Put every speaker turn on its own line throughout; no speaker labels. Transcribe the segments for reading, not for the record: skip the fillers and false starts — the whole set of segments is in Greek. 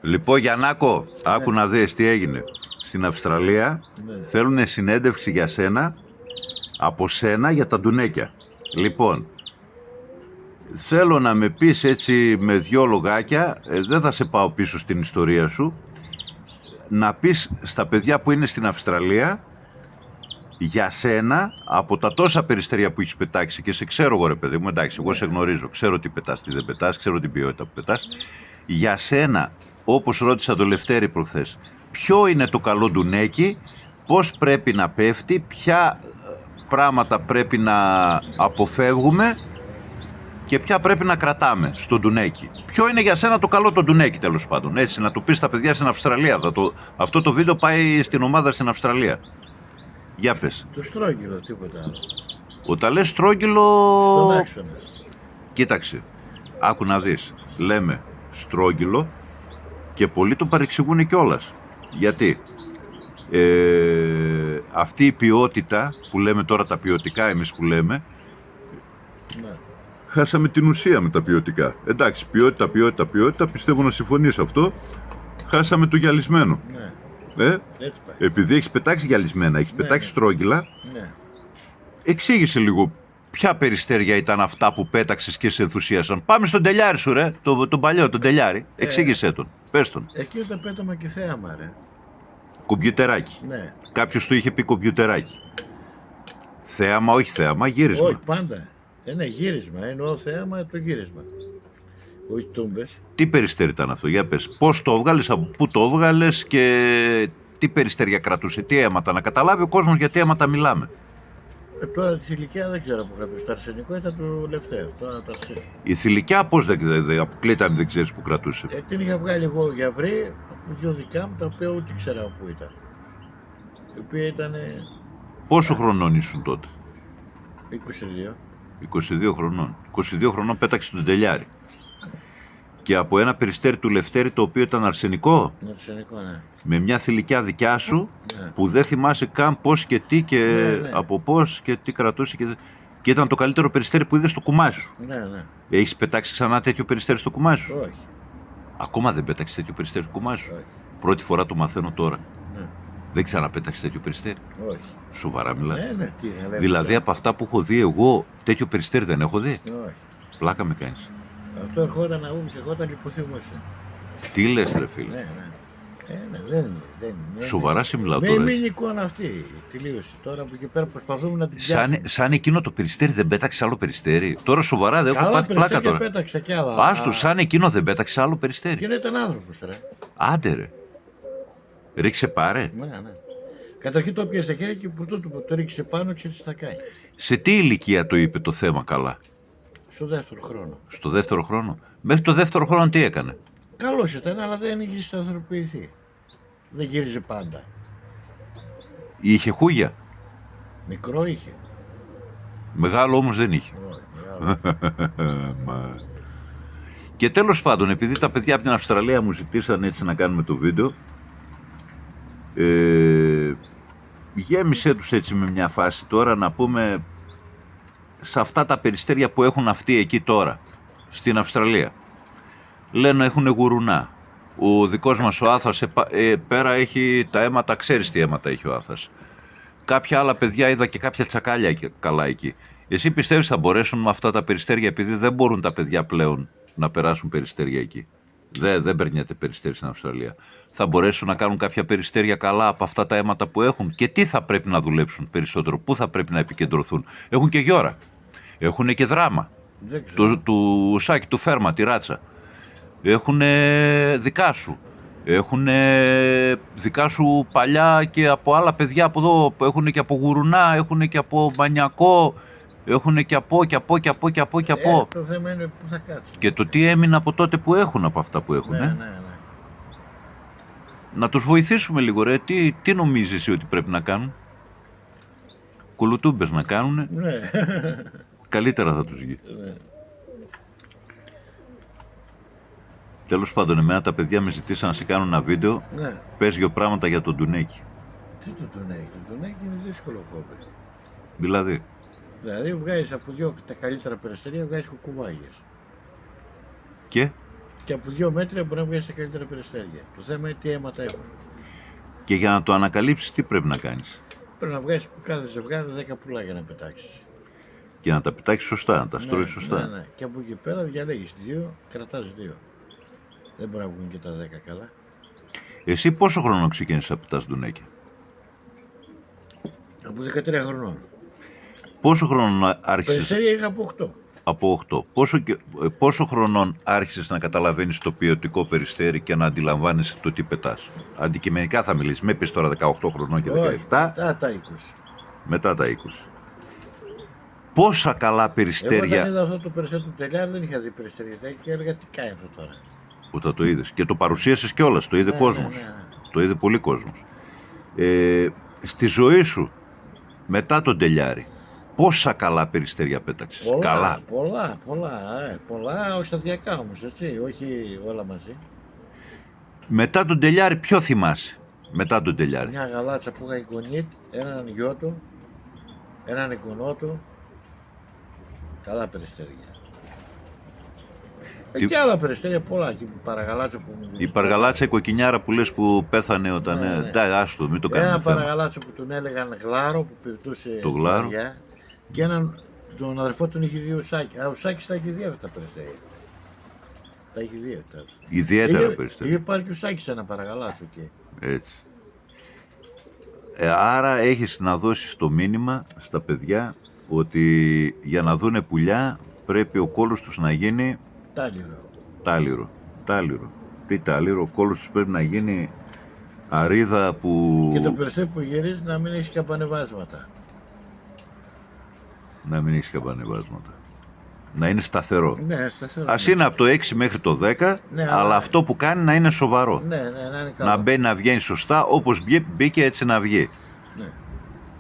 Λοιπόν, Γιαννάκο, άκου να δεις τι έγινε. Στην Αυστραλία θέλουν συνέντευξη για σένα, από σένα για τα ντουνέκια. Λοιπόν, θέλω να με πεις έτσι με δυο λογάκια, δεν θα σε πάω πίσω στην ιστορία σου, να πεις στα παιδιά που είναι στην Αυστραλία για σένα, από τα τόσα περιστέρια που έχεις πετάξει, και σε ξέρω εγώ ρε παιδί μου, εντάξει, εγώ σε γνωρίζω, ξέρω τι πετάς, τι δεν πετάς, ξέρω την ποιότητα που πετάς, για σένα, όπως ρώτησα το Λευτέρη προχθές, ποιο είναι το καλό ντουνέκι, πώς πρέπει να πέφτει, ποια πράγματα πρέπει να αποφεύγουμε και ποια πρέπει να κρατάμε στο ντουνέκι. Ποιο είναι για σένα το καλό το ντουνέκι, τέλος πάντων. Έτσι, να το πεις στα παιδιά στην Αυστραλία. Αυτό το βίντεο πάει στην ομάδα στην Αυστραλία. Για πες.
Το στρόγγυλο, τίποτα άλλο.
Όταν λες στρόγγυλο...
Στον άξονα.
Κοίταξε, άκου να δεις. Λέμε στρόγγυλο και πολλοί το παρεξηγούν κιόλας. Γιατί αυτή η ποιότητα που λέμε τώρα, τα ποιοτικά εμείς που λέμε,
Ναι.
χάσαμε την ουσία με τα ποιοτικά. Εντάξει, ποιότητα, πιστεύω να συμφωνείς αυτό. Χάσαμε το γυαλισμένο.
Ναι. Έτσι πάει.
Επειδή έχεις πετάξει γυαλισμένα, έχεις πετάξει στρόγγυλα,
Ναι.
εξήγησε λίγο ποια περιστέρια ήταν αυτά που πέταξες και σε ενθουσίασαν. Πάμε στον τελιάρι σου ρε, τον παλιό, τον τελιάρι. Εξήγησέ τον, πες τον.
Εκεί το πέταμα και θέαμα, ρε.
Κομπιουτεράκι.
Ναι.
Κάποιος του είχε πει κομπιουτεράκι. Θέαμα, όχι θέαμα, γύρισμα.
Όχι, πάντα. Ναι, γύρισμα. Εννοώ θέαμα το γύρισμα. Όχι τούμπες.
Τι περιστέρι ήταν αυτό, για πες. Πώς το έβγαλες, από πού το έβγαλες και τι περιστέρια κρατούσε, τι αίματα, να καταλάβει ο κόσμος γιατί αίματα μιλάμε.
Τώρα τη ηλικία δεν ξέρω που κρατούσε. Το αρσενικό ήταν το τελευταίο. Τώρα το αρσενικό.
Η θηλυκιά πώς δεν αποκλείται αν δεν ξέρεις που κρατούσε.
Την είχα βγάλει εγώ για βρύ από δυο δικά μου, τα οποία ούτε ξέρα που ήταν. Η οποία ήταν
Πόσο χρονών ήσουν τότε?
22.
22 χρονών. 22 χρονών πέταξε τον τελιάρι. Και από ένα περιστέρι του Λευτέρη το οποίο ήταν αρσενικό,
Το αρσενικό, ναι.
με μια θηλυκιά δικιά σου,
Ναι.
που δεν θυμάσαι καν πώς και τι και
Ναι.
από πώς και τι κρατούσε και ήταν το καλύτερο περιστέρι που είδες στο κουμάσι σου.
Ναι, ναι.
Έχεις πετάξει ξανά τέτοιο περιστέρι στο κουμάσι σου?
Όχι.
Ακόμα δεν πέταξες τέτοιο περιστέρι στο κουμάσι σου?
Όχι.
Πρώτη φορά το μαθαίνω τώρα.
Ναι.
Δεν ξαναπέταξες τέτοιο περιστέρι?
Όχι.
Σοβαρά μιλάς?
Ναι, ναι. Τι, να λέμε
Δηλαδή
τώρα.
από αυτά που έχω δει εγώ, τέτοιο περιστέρι δεν έχω δει.
Όχι.
Πλάκα με κάνεις.
Αυτό ερχόταν να βγούμε, ερχόταν λιποθυμούσε.
Τι λες ρε φίλε?
Ναι, ναι. Ναι, δεν είναι.
Σοβαρά σε μιλάω
Με
τώρα.
είναι
έτσι.
η εικόνα αυτή. Τελείωσε. Τώρα από εκεί πέρα προσπαθούμε να την πιάσουμε.
Σαν εκείνο το περιστέρι δεν πέταξε άλλο περιστέρι. Τώρα σοβαρά δεν έχω
Καλά
πάθει πλάκα
περιστέρια
τώρα.
πέταξα κι άλλα.
Άστο, σαν εκείνο δεν πέταξε άλλο περιστέρι.
Και ήταν άνθρωπος, ρε.
Άντε ρε. Ρίξε πάρε.
Ναι, ναι. Καταρχήν το πιέσε στα χέρια και που το ρίξε πάνω, ξέρεις τι θα κάνει.
Σε τι ηλικία το είπε το θέμα καλά?
Στο δεύτερο χρόνο.
Στο δεύτερο χρόνο. Μέχρι το δεύτερο χρόνο τι έκανε?
Καλός ήταν, αλλά δεν είχε σταθεροποιηθεί. Δεν γύριζε πάντα.
Είχε χούγια.
Μικρό είχε.
Μεγάλο όμως δεν είχε.
Όχι, μεγάλο.
Και τέλος πάντων, επειδή τα παιδιά από την Αυστραλία μου ζητήσαν έτσι να κάνουμε το βίντεο, γέμισε τους έτσι με μια φάση τώρα να πούμε σε αυτά τα περιστέρια που έχουν αυτοί εκεί τώρα, στην Αυστραλία. Λένε έχουν γουρουνά. Ο δικός μας ο Άθας πέρα έχει τα αίματα, ξέρεις τι αίματα έχει ο Άθας. Κάποια άλλα παιδιά είδα και κάποια τσακάλια καλά εκεί. Εσύ πιστεύεις θα μπορέσουν με αυτά τα περιστέρια, επειδή δεν μπορούν τα παιδιά πλέον να περάσουν περιστέρια εκεί? Δεν περνιέται περιστέρι στην Αυστραλία. Θα μπορέσουν να κάνουν κάποια περιστέρια καλά από αυτά τα αίματα που έχουν? Και τι θα πρέπει να δουλέψουν περισσότερο, πού θα πρέπει να επικεντρωθούν? Έχουν και γιώρα, έχουν και δράμα.
Δεν ξέρω.
Του Σάκη, του Φέρμα, τη Ράτσα. Έχουν δικά σου. Έχουν δικά σου παλιά και από άλλα παιδιά από εδώ. Έχουν και από Γουρουνά, έχουν και από Μανιακό. Έχουν και από.
Το θέμα είναι που θα κάτσει.
Και το τι έμεινε από τότε που έχουν, από αυτά που έχουν.
Ναι, ναι, ναι.
Να τους βοηθήσουμε λίγο ρε. Τι νομίζεις εσύ ότι πρέπει να κάνουν? Κουλουτούμπες να κάνουνε.
Ναι.
Καλύτερα θα τους βγει.
Ναι.
Τέλος πάντων, εμένα τα παιδιά με ζητήσαν να σε κάνω ένα βίντεο.
Ναι.
Πες δύο πράγματα για τον ντουνέκι.
Τι το τουνέκι? Το τουνέκι είναι δύσκολο χόμπι.
Δηλαδή,
Δηλαδή βγάζεις από τα καλύτερα περιστέρια, βγάζεις κουκουβάγιες.
και
Και από 2 μέτρα μπορεί να βγάλει τα καλύτερα περιστέρια. Το θέμα είναι τι αίματα έχουν.
Και για να το ανακαλύψεις τι πρέπει να κάνεις?
Πρέπει να βγάλει που κάθε ζευγάρι 10 πουλάκια να πετάξει.
Και να τα πετάξεις σωστά, να τα στρώεις σωστά.
Ναι. Και από εκεί πέρα διαλέγει 2, κρατάς 2. Δεν μπορεί να βγουν και τα 10 καλά.
Εσύ πόσο χρόνο ξεκίνησες να πετάς ντουνέκια?
Από 13 χρονών.
Πόσο χρόνο άρχισες?
Περιστέρια είχα από 8.
Από 8. Πόσο χρονών άρχισες να καταλαβαίνεις το ποιοτικό περιστέρι και να αντιλαμβάνεσαι το τι πετάς? Αντικειμενικά θα μιλήσεις. Με πεις τώρα 18 χρονών και 17.
Όχι, μετά τα 20.
Μετά τα 20. Πόσα καλά
Εγώ
περιστέρια.
όταν είδα αυτό το περιστέρι του Τελιάρ δεν είχα δει περιστέρια και έλεγα τι κάνει αυτό τώρα.
Που θα το είδες. Και το παρουσίασες κιόλας. Το είδε κόσμος.
Ναι.
Το είδε πολύ κόσμος. Στη ζωή σου, μετά τον Τελιάρη, πόσα καλά περιστέρια πέταξες? Καλά.
Πολλά, όχι σταδιακά όμως, έτσι, όχι όλα μαζί.
Μετά τον Τελιάρη, ποιο θυμάσαι? Μετά τον Τελιάρη.
Μια γαλάτσα που είχα εικονίτ, έναν γιο του, έναν εικονό του, καλά περιστέρια. Και άλλα περιστέρια πολλά, και η παραγαλάτσα που μου
Η παραγαλάτσα, η κοκκινιάρα που λες που πέθανε όταν.
Ναι.
Άστο, μην το κάνουμε
ένα
θέμα.
παραγαλάτσο που τον έλεγαν γλάρο που πετούσε
Το γλάρο.
βαριά, και έναν, τον αδερφό τον είχε δει ο Σάκης. Ο Σάκης τα είχε δει αυτά τα περιστέρια. Τα είχε δει αυτά.
Ιδιαίτερα περιστέρια.
Είχε πάρει και ο Σάκης ένα παραγαλάτσο εκεί.
Έτσι. Άρα έχεις να δώσεις το μήνυμα στα παιδιά ότι για να δούνε πουλιά πρέπει ο κόλος τους να γίνει
Τάλιρο.
τάλιρο. Τι τάλιρο? Ο κόλος τους πρέπει να γίνει αρίδα που
Και το περιστέρι που γυρίζει να μην έχει καμπανεβάσματα.
να μην έχει καμπανεβάσματα. Να είναι σταθερό.
Ναι, σταθερό.
Ας είναι από το 6 μέχρι το 10,
Ναι,
αλλά
αλλά-
αυτό που κάνει να είναι σοβαρό.
Ναι, να είναι καλό.
Να μπαίνει, να βγαίνει σωστά, όπως μπήκε έτσι να βγει.
Ναι.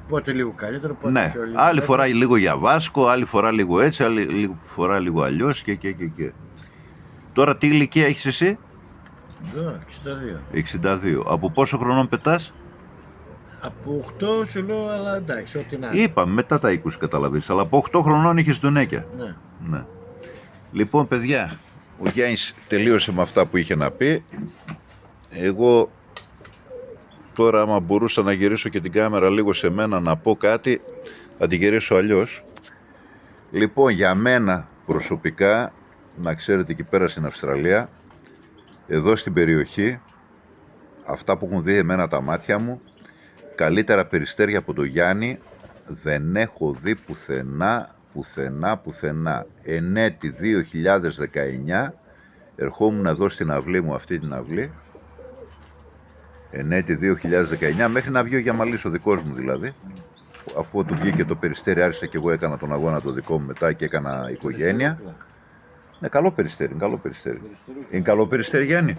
Πότε λίγο καλύτερο, πότε
Ναι,
πιο λίγο.
άλλη φορά λίγο για βάσκο, άλλη φορά λίγο έτσι, άλλη φορά λίγο αλλιώς και. Τώρα τι ηλικία έχεις εσύ?
62.
62. Από πόσο χρονών πετάς?
Από 8 σου λέω, αλλά εντάξει, ό,τι να είναι.
Είπαμε μετά τα 20 καταλαβαίνεις, αλλά από 8 χρονών είχες ντουνέκια.
Ναι.
Ναι. Λοιπόν παιδιά, ο Γιάννης τελείωσε με αυτά που είχε να πει. Εγώ τώρα άμα μπορούσα να γυρίσω και την κάμερα λίγο σε μένα να πω κάτι, θα την γυρίσω αλλιώς. Λοιπόν, για μένα προσωπικά, να ξέρετε εκεί πέρα στην Αυστραλία, εδώ στην περιοχή, αυτά που έχουν δει εμένα τα μάτια μου, καλύτερα περιστέρια από το Γιάννη δεν έχω δει πουθενά. Ενέτη 2019 ερχόμουν εδώ στην αυλή μου, αυτή την αυλή, ενέτη 2019, μέχρι να βγει ο Γιαμαλής ο δικός μου δηλαδή, αφού του βγήκε το περιστέρι άρχισα και εγώ έκανα τον αγώνα το δικό μου μετά και έκανα οικογένεια. Ναι, καλό περιστέρι, είναι καλό περιστέρι. Είναι καλό περιστέρι, Γιάννη?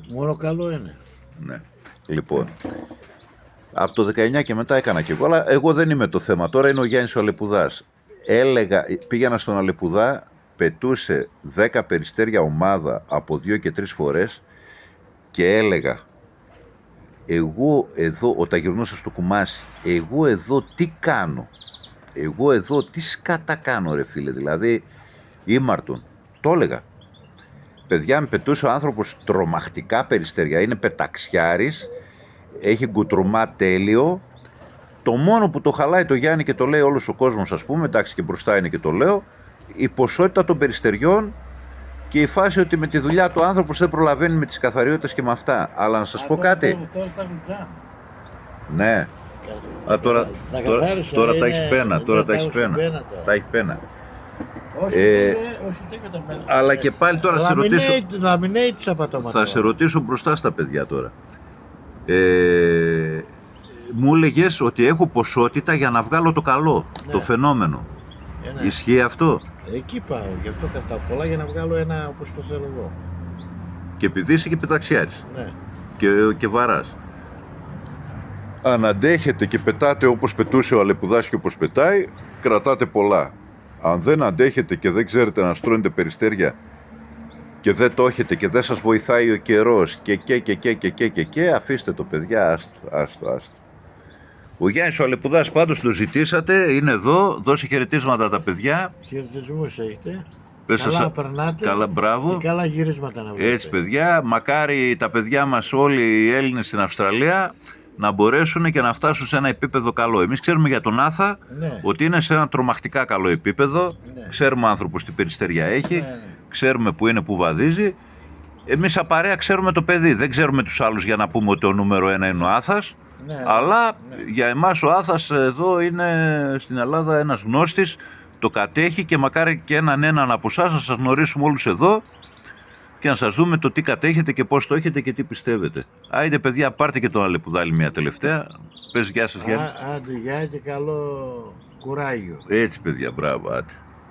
Μόνο καλό είναι.
Ναι. Λοιπόν, από το 19 και μετά έκανα και εγώ, αλλά εγώ δεν είμαι το θέμα. Τώρα είναι ο Γιάννης ο Αλεπουδάς. Πήγαινα στον Αλεπουδά, πετούσε 10 περιστέρια ομάδα από 2 και 3 φορές και έλεγα, εγώ εδώ, όταν γυρνούσα στο Κουμάσι, εγώ εδώ τι κάνω? Εγώ εδώ τι σκάτα κάνω ρε φίλε? Δηλαδή, ήμαρτον. Το έλεγα. Παιδιά, με πετούσε ο άνθρωπος τρομακτικά περιστέρια. Είναι πεταξιάρης, έχει γκουτρουμά τέλειο. Το μόνο που το χαλάει το Γιάννη και το λέει όλος ο κόσμος, ας πούμε, εντάξει και μπροστά είναι και το λέω, η ποσότητα των περιστεριών και η φάση ότι με τη δουλειά του άνθρωπος δεν προλαβαίνει με τις καθαριότητες και με αυτά. Αλλά να σας πω κάτι.
Τώρα τα έχουν τζάμ.
Ναι. Τώρα τα έχεις πένα. Τώρα τα έχεις πένα. Τα έχει πένα.
Όσοι τέκε τα πένα.
Αλλά και πάλι τώρα σε ρωτήσω.
Laminate σαπατώματα.
Θα σε ρωτήσω μπροστά στα παιδιά τώρα. Μου έλεγες ότι έχω ποσότητα για να βγάλω το καλό, το φαινόμενο.
Ναι.
Ισχύει αυτό?
Εκεί πάω, γι' αυτό κρατάω πολλά για να βγάλω ένα όπως το θέλω εγώ.
Και επειδή είσαι και πεταξιάρης
Ναι.
και βαράς. Αν αντέχετε και πετάτε όπως πετούσε ο Αλεπουδάς και όπως πετάει, κρατάτε πολλά. Αν δεν αντέχετε και δεν ξέρετε να στρώνετε περιστέρια και δεν το έχετε και δεν σας βοηθάει ο καιρός και αφήστε το παιδιά, άστο. Ο Γιάννης ο Αλεπουδάς πάντως το ζητήσατε, είναι εδώ, δώσει χαιρετίσματα τα παιδιά.
Χαιρετισμούς έχετε.
Πες
καλά
σας-
περνάτε
Καλά, μπράβο.
και καλά γυρίσματα να βρείτε.
Έτσι παιδιά, μακάρι τα παιδιά μας όλοι οι Έλληνες στην Αυστραλία να μπορέσουν και να φτάσουν σε ένα επίπεδο καλό. Εμείς ξέρουμε για τον Άθα
Ναι.
ότι είναι σε ένα τρομακτικά καλό επίπεδο.
Ναι.
Ξέρουμε άνθρωπος τι περιστεριά έχει,
Ναι, ναι.
ξέρουμε που είναι, που βαδίζει. Εμείς σαν παρέα ξέρουμε το παιδί, δεν ξέρουμε τους άλλους για να πούμε ότι ο νούμερο 1 είναι ο Άθας.
Ναι,
Αλλά για εμάς ο Άθας εδώ είναι στην Ελλάδα ένας γνώστης, το κατέχει και μακάρι και έναν από εσάς να σας γνωρίσουμε όλους εδώ και να σας δούμε το τι κατέχετε και πώς το έχετε και τι πιστεύετε. Άιντε παιδιά, πάρτε και τον Αλεπουδάλη μια τελευταία. Πες γεια σας Γιάννη.
Άντε, γεια και καλό κουράγιο.
Έτσι παιδιά, μπράβο, άντε.